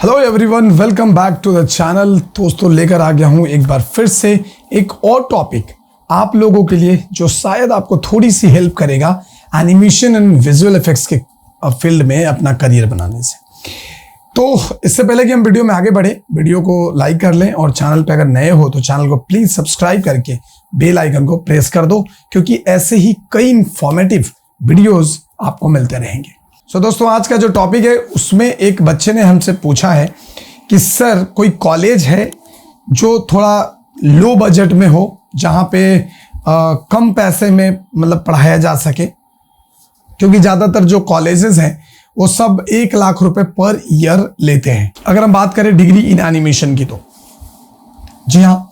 Hello everyone, welcome back to the channel. दोस्तों, लेकर आ गया हूं एक बार फिर से एक और टॉपिक आप लोगों के लिए जो शायद आपको थोड़ी सी हेल्प करेगा एनिमेशन एंड विजुअल इफेक्ट्स के फील्ड में अपना करियर बनाने से। तो इससे पहले कि हम वीडियो में आगे बढ़े, वीडियो को लाइक कर लें और चैनल पे अगर नए हो तो चैनल को प्लीज सब्सक्राइब करके बेल आइकन को प्रेस कर दो, क्योंकि ऐसे ही कई इंफॉर्मेटिव वीडियोस आपको मिलते रहेंगे। दोस्तों, आज का जो टॉपिक है उसमें एक बच्चे ने हमसे पूछा है कि सर कोई कॉलेज है जो थोड़ा लो बजट में हो, जहाँ पे कम पैसे में मतलब पढ़ाया जा सके, क्योंकि ज़्यादातर जो कॉलेजेस हैं वो सब 1 लाख रुपए पर ईयर लेते हैं अगर हम बात करें डिग्री इन एनिमेशन की। तो जी हाँ,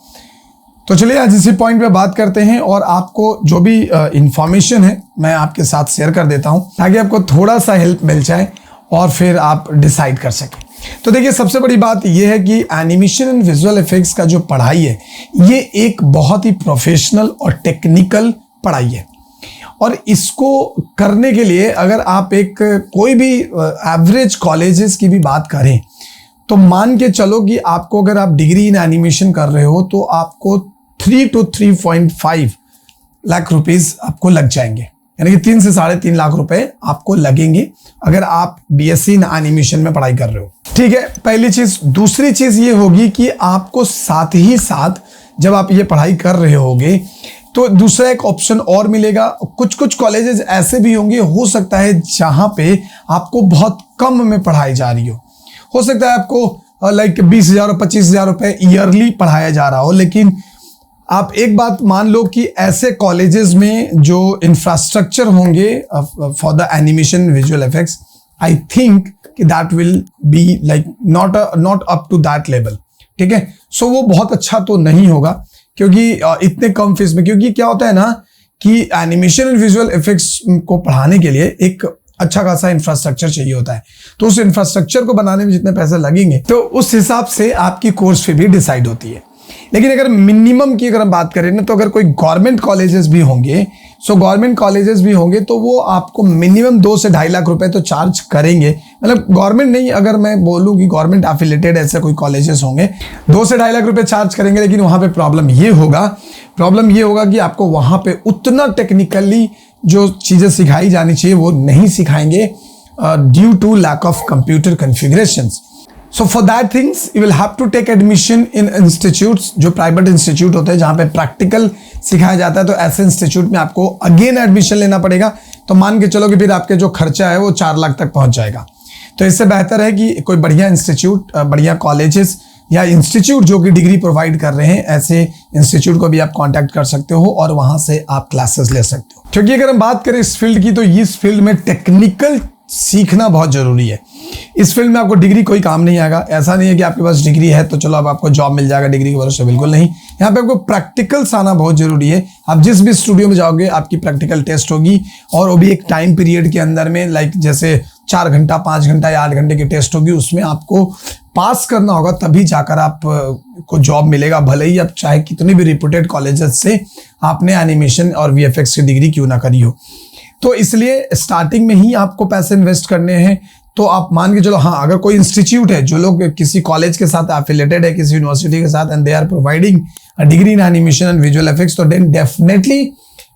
तो चलिए आज इसी पॉइंट पे बात करते हैं और आपको जो भी इंफॉर्मेशन है मैं आपके साथ शेयर कर देता हूं ताकि आपको थोड़ा सा हेल्प मिल जाए और फिर आप डिसाइड कर सकें। तो देखिए, सबसे बड़ी बात यह है कि एनिमेशन एंड विजुअल इफेक्ट्स का जो पढ़ाई है ये एक बहुत ही प्रोफेशनल और टेक्निकल पढ़ाई है, और इसको करने के लिए अगर आप एक कोई भी एवरेज कॉलेजेस की भी बात करें तो मान के चलो कि आपको अगर आप डिग्री इन एनिमेशन कर रहे हो तो आपको 3 to 3.5 लाख रुपीस आपको लग जाएंगे, यानी कि 3 से 3.5 लाख रुपए आपको लगेंगे अगर आप बीएससी इन एनिमेशन में पढ़ाई कर रहे हो। ठीक है, पहली चीज। दूसरी चीज ये होगी कि आपको साथ ही साथ जब आप ये पढ़ाई कर रहे होगे तो दूसरा एक ऑप्शन और मिलेगा। कुछ कुछ कॉलेजेस ऐसे भी होंगे, हो सकता है जहां पे आपको बहुत कम में पढ़ाई जा रही हो सकता है आपको लाइक 20,000 और 25,000 रुपए ईयरली पढ़ाया जा रहा हो, लेकिन आप एक बात मान लो कि ऐसे कॉलेजेस में जो इंफ्रास्ट्रक्चर होंगे for the animation visual effects, I think कि that will be like not up to that level. ठीक है, सो वो बहुत अच्छा तो नहीं होगा क्योंकि इतने कम फीस में, क्योंकि क्या होता है ना कि एनिमेशन एंड विजुअल इफेक्ट्स को पढ़ाने के लिए एक अच्छा खासा इंफ्रास्ट्रक्चर चाहिए होता है। तो उस इंफ्रास्ट्रक्चर को बनाने में जितने पैसे लगेंगे तो उस हिसाब से आपकी कोर्स फी भी डिसाइड होती है। लेकिन अगर मिनिमम की अगर हम बात करें ना, तो अगर कोई गवर्नमेंट कॉलेजेस भी होंगे, गवर्नमेंट कॉलेजेस भी होंगे तो वो आपको मिनिमम 2 से 2.5 लाख रुपए तो चार्ज करेंगे। मतलब गवर्नमेंट नहीं, अगर मैं बोलूँ कि गवर्नमेंट एफिलेटेड ऐसे कोई कॉलेजेस होंगे 2 से 2.5 लाख रुपए चार्ज करेंगे, लेकिन वहाँ पे प्रॉब्लम ये होगा कि आपको वहाँ पे उतना टेक्निकली जो चीज़ें सिखाई जानी चाहिए वो नहीं सिखाएंगे due to lack of computer configurations. So for that things you will have to take admission in institutes, जो प्राइवेट इंस्टीट्यूट होते हैं जहाँ पे प्रैक्टिकल सिखाया जाता है। तो ऐसे इंस्टीट्यूट में आपको अगेन एडमिशन लेना पड़ेगा। तो मान के चलो कि फिर आपके जो खर्चा है वो 4 लाख तक पहुँच जाएगा। तो इससे बेहतर है कि कोई बढ़िया इंस्टीट्यूट, बढ़िया कॉलेजेस या इंस्टीट्यूट जो कि डिग्री प्रोवाइड कर रहे हैं, ऐसे इंस्टीट्यूट को भी आप कांटेक्ट कर सकते हो और वहां से आप क्लासेस ले सकते हो। क्योंकि अगर हम बात करें इस फील्ड की, तो इस फील्ड में टेक्निकल सीखना बहुत जरूरी है। इस फील्ड में आपको डिग्री कोई काम नहीं आएगा। ऐसा नहीं है कि आपके पास डिग्री है तो चलो अब आपको जॉब मिल जाएगा डिग्री के भरोसे, बिल्कुल नहीं। यहाँ पे आपको प्रैक्टिकल्स आना बहुत जरूरी है। आप जिस भी स्टूडियो में जाओगे आपकी प्रैक्टिकल टेस्ट होगी, और वो भी एक टाइम पीरियड के अंदर में, लाइक जैसे 4 घंटा, 5 घंटा या 8 घंटे की टेस्ट होगी। उसमें आपको पास करना होगा, तभी जाकर आप को जॉब मिलेगा, भले ही आप चाहे कितनी भी रिप्यूटेड कॉलेजेस से आपने एनिमेशन और वीएफएक्स की डिग्री क्यों ना करी हो। तो इसलिए स्टार्टिंग में ही आपको पैसे इन्वेस्ट करने हैं। तो आप मान के चलो, हाँ, अगर कोई इंस्टीट्यूट है जो लोग किसी कॉलेज के साथ एफिलेटेड है, किसी यूनिवर्सिटी के साथ, and they are providing a degree in animation and visual effects, तो देन डेफिनेटली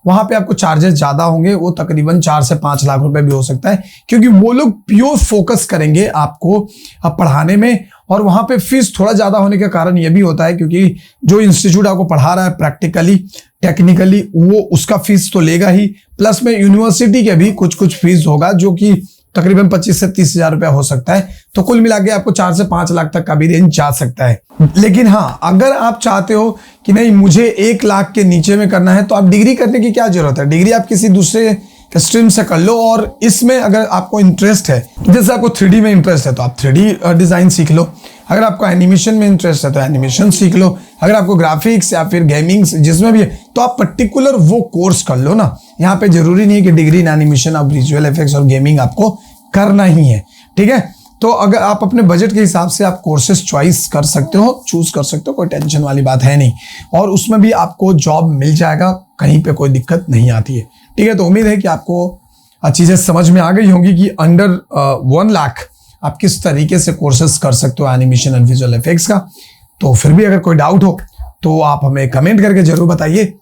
वहां पे आपको चार्जेस ज्यादा होंगे। वो तकरीबन 4 से 5 लाख रुपए भी हो सकता है, क्योंकि वो लोग प्योर फोकस करेंगे आपको पढ़ाने में। और वहां पे फीस थोड़ा ज्यादा होने का कारण यह भी होता है क्योंकि जो इंस्टीट्यूट आपको पढ़ा रहा है प्रैक्टिकली, टेक्निकली, वो उसका फीस तो लेगा ही, प्लस में यूनिवर्सिटी के भी कुछ फीस होगा जो कि तकरीबन 25 से 30 हजार रुपया हो सकता है। तो कुल मिला के आपको 4 से 5 लाख तक का भी रेंज जा सकता है। लेकिन हाँ, अगर आप चाहते हो कि नहीं मुझे 1 लाख के नीचे में करना है, तो आप डिग्री करने की क्या जरूरत है। डिग्री आप किसी दूसरे स्ट्रीम से कर लो, और इसमें अगर आपको इंटरेस्ट है, जैसे आपको 3D में इंटरेस्ट है तो आप 3D डिजाइन सीख लो। अगर आपको एनिमेशन में इंटरेस्ट है तो एनिमेशन सीख लो। अगर आपको ग्राफिक्स या फिर गेमिंग जिसमें भी है तो आप पर्टिकुलर वो कोर्स कर लो ना। यहाँ पे जरूरी नहीं है कि डिग्री इन एनिमेशन और विजुअल इफेक्ट्स और गेमिंग आपको करना ही है। ठीक है, तो अगर आप अपने बजट के हिसाब से आप कोर्सेज चॉइस कर सकते हो, चूज कर सकते हो, कोई टेंशन वाली बात है नहीं। और उसमें भी आपको जॉब मिल जाएगा, कहीं पे कोई दिक्कत नहीं आती है। ठीक है, तो उम्मीद है कि आपको चीजें समझ में आ गई होंगी कि अंडर 1 लाख आप किस तरीके से कोर्सेज कर सकते हो एनिमेशन एंड विजुअल इफेक्ट्स का। तो फिर भी अगर कोई डाउट हो तो आप हमें कमेंट करके जरूर बताइए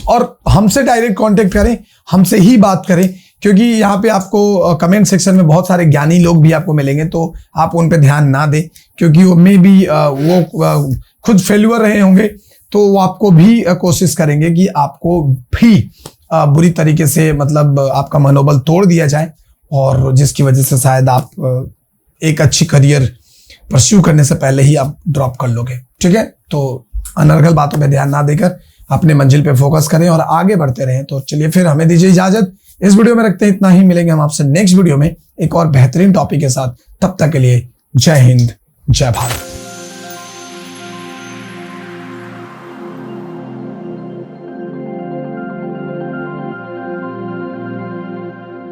और हमसे डायरेक्ट कांटेक्ट करें, हमसे ही बात करें, क्योंकि यहाँ पे आपको कमेंट सेक्शन में बहुत सारे ज्ञानी लोग भी आपको मिलेंगे, तो आप उन पे ध्यान ना दें, क्योंकि वो मे भी वो खुद फेल्यूर रहे होंगे, तो वो आपको भी कोशिश करेंगे कि आपको भी बुरी तरीके से मतलब आपका मनोबल तोड़ दिया जाए, और जिसकी वजह से शायद आप एक अच्छी करियर परस्यू करने से पहले ही आप ड्रॉप कर लोगे। ठीक है, तो अनर्गल बातों पे ध्यान ना देकर अपने मंजिल पे फोकस करें और आगे बढ़ते रहें। तो चलिए फिर हमें दीजिए इजाजत, इस वीडियो में रखते हैं इतना ही। मिलेंगे हम आपसे नेक्स्ट वीडियो में एक और बेहतरीन टॉपिक के साथ। तब तक के लिए जय हिंद, जय भारत।